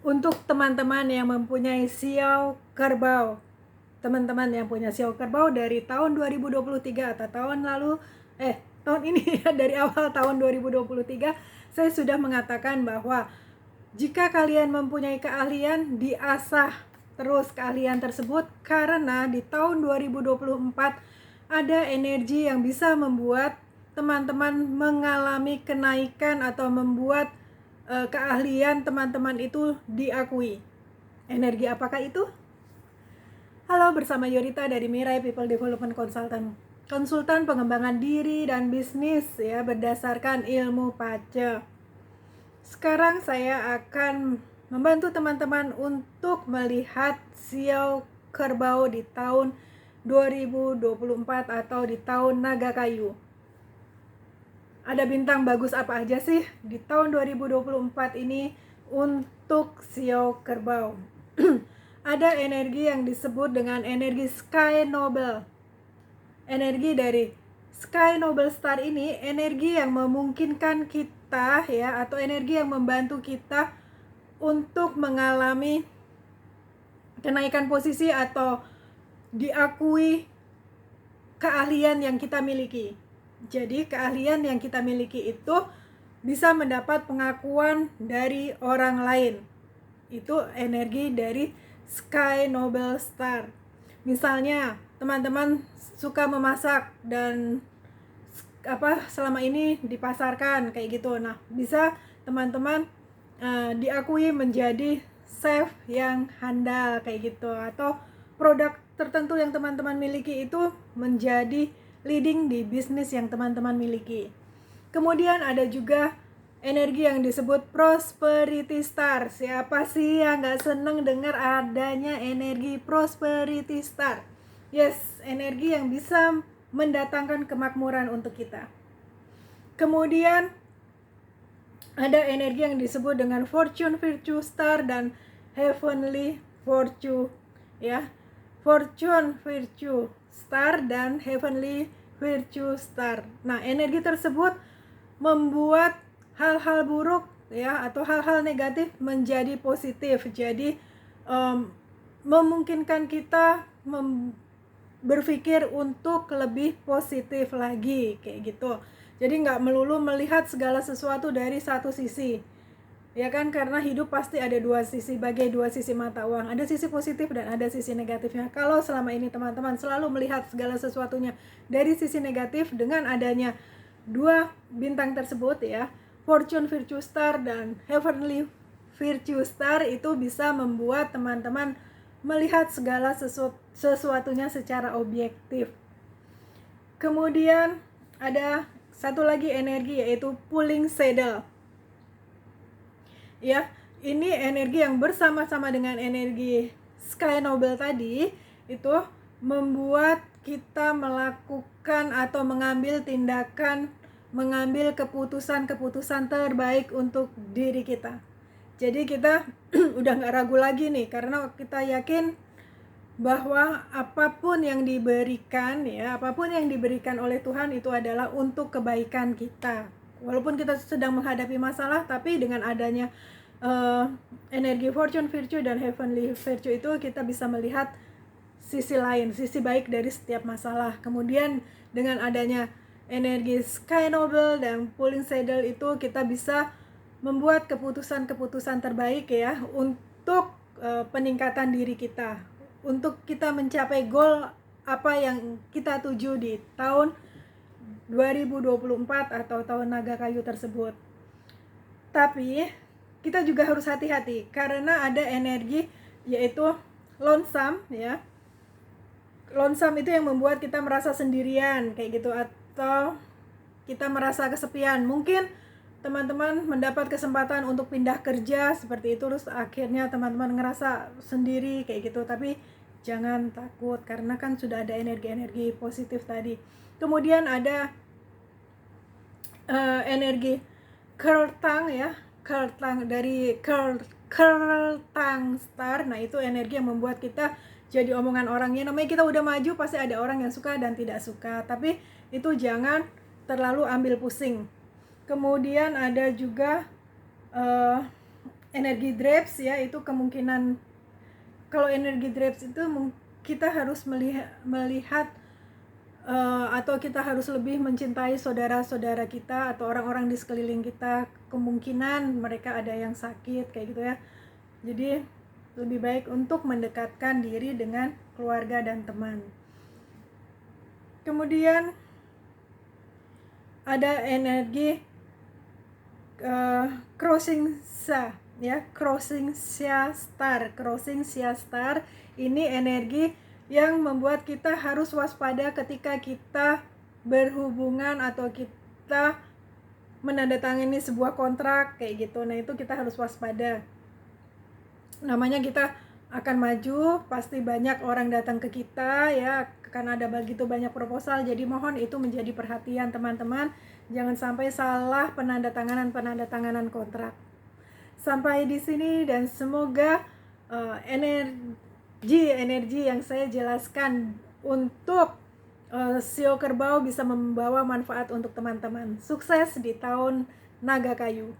Untuk teman-teman yang mempunyai siau kerbau, teman-teman yang punya siau kerbau dari tahun 2023 atau tahun ini dari awal tahun 2023, saya sudah mengatakan bahwa jika kalian mempunyai keahlian, diasah terus keahlian tersebut, karena di tahun 2024 ada energi yang bisa membuat teman-teman mengalami kenaikan atau membuat keahlian teman-teman itu diakui. Energi apakah itu? Halo, bersama Yorita dari Mirai People Development Consultant, konsultan pengembangan diri dan bisnis ya berdasarkan ilmu PACE. Sekarang saya akan membantu teman-teman untuk melihat siau kerbau di tahun 2024 atau di tahun naga kayu. Ada bintang bagus apa aja sih di tahun 2024 ini untuk siau kerbau? Ada energi yang disebut dengan energi Sky Noble. Energi dari Sky Noble Star ini energi yang memungkinkan kita ya, atau energi yang membantu kita untuk mengalami kenaikan posisi atau diakui keahlian yang kita miliki. Jadi keahlian yang kita miliki itu bisa mendapat pengakuan dari orang lain. Itu energi dari Sky Noble Star. Misalnya teman-teman suka memasak dan selama ini dipasarkan kayak gitu. Nah, bisa teman-teman diakui menjadi chef yang handal kayak gitu, atau produk tertentu yang teman-teman miliki itu menjadi leading di bisnis yang teman-teman miliki. Kemudian ada juga energi yang disebut Prosperity Star. Siapa sih yang gak seneng dengar adanya energi Prosperity Star? Yes, energi yang bisa mendatangkan kemakmuran untuk kita. Kemudian ada energi yang disebut dengan Fortune Virtue Star dan Heavenly Virtue ya. Fortune Virtue Star dan Heavenly Virtue Star. Nah, energi tersebut membuat hal-hal buruk ya atau hal-hal negatif menjadi positif. Jadi memungkinkan kita berpikir untuk lebih positif lagi kayak gitu. Jadi nggak melulu melihat segala sesuatu dari satu sisi, ya kan, karena hidup pasti ada dua sisi, bagai dua sisi mata uang, ada sisi positif dan ada sisi negatifnya. Kalau selama ini teman-teman selalu melihat segala sesuatunya dari sisi negatif, dengan adanya dua bintang tersebut ya, Fortune Virtue Star dan Heavenly Virtue Star, itu bisa membuat teman-teman melihat segala sesuatunya secara objektif. Kemudian ada satu lagi energi, yaitu Pulling Saddle. Ya, ini energi yang bersama-sama dengan energi Sky Noble tadi, itu membuat kita melakukan atau mengambil tindakan, mengambil keputusan-keputusan terbaik untuk diri kita. Jadi kita udah gak ragu lagi nih, karena kita yakin bahwa apapun yang diberikan ya, apapun yang diberikan oleh Tuhan itu adalah untuk kebaikan kita. Walaupun kita sedang menghadapi masalah, tapi dengan adanya energi Fortune Virtue dan Heavenly Virtue itu, kita bisa melihat sisi lain, sisi baik dari setiap masalah. Kemudian dengan adanya energi Sky Noble dan Pulling Saddle itu, kita bisa membuat keputusan-keputusan terbaik ya untuk peningkatan diri kita, untuk kita mencapai goal apa yang kita tuju di tahun 2024 atau tahun naga kayu tersebut. Tapi kita juga harus hati-hati karena ada energi yaitu lonesome ya. Lonesome itu yang membuat kita merasa sendirian kayak gitu, atau kita merasa kesepian. Mungkin teman-teman mendapat kesempatan untuk pindah kerja seperti itu, terus akhirnya teman-teman ngerasa sendiri kayak gitu. Tapi jangan takut, karena kan sudah ada energi-energi positif tadi. Kemudian ada energi Kertang ya, Kertang dari Kertang Star. Nah, itu energi yang membuat kita jadi omongan orangnya. Namanya kita udah maju, pasti ada orang yang suka dan tidak suka, tapi itu jangan terlalu ambil pusing. Kemudian ada juga energi Drebs ya, itu kemungkinan kalau energi Drebs itu kita harus melihat atau kita harus lebih mencintai saudara-saudara kita atau orang-orang di sekeliling kita, kemungkinan mereka ada yang sakit kayak gitu ya. Jadi lebih baik untuk mendekatkan diri dengan keluarga dan teman. Kemudian ada energi crossing star. Ini energi yang membuat kita harus waspada ketika kita berhubungan atau kita menandatangani sebuah kontrak kayak gitu. Nah, itu kita harus waspada. Namanya kita akan maju, pasti banyak orang datang ke kita ya, karena ada begitu banyak proposal. Jadi mohon itu menjadi perhatian teman-teman, jangan sampai salah penandatanganan kontrak. Sampai di sini, dan semoga energi yang saya jelaskan untuk Sio Kerbau bisa membawa manfaat untuk teman-teman. Sukses di tahun Naga Kayu.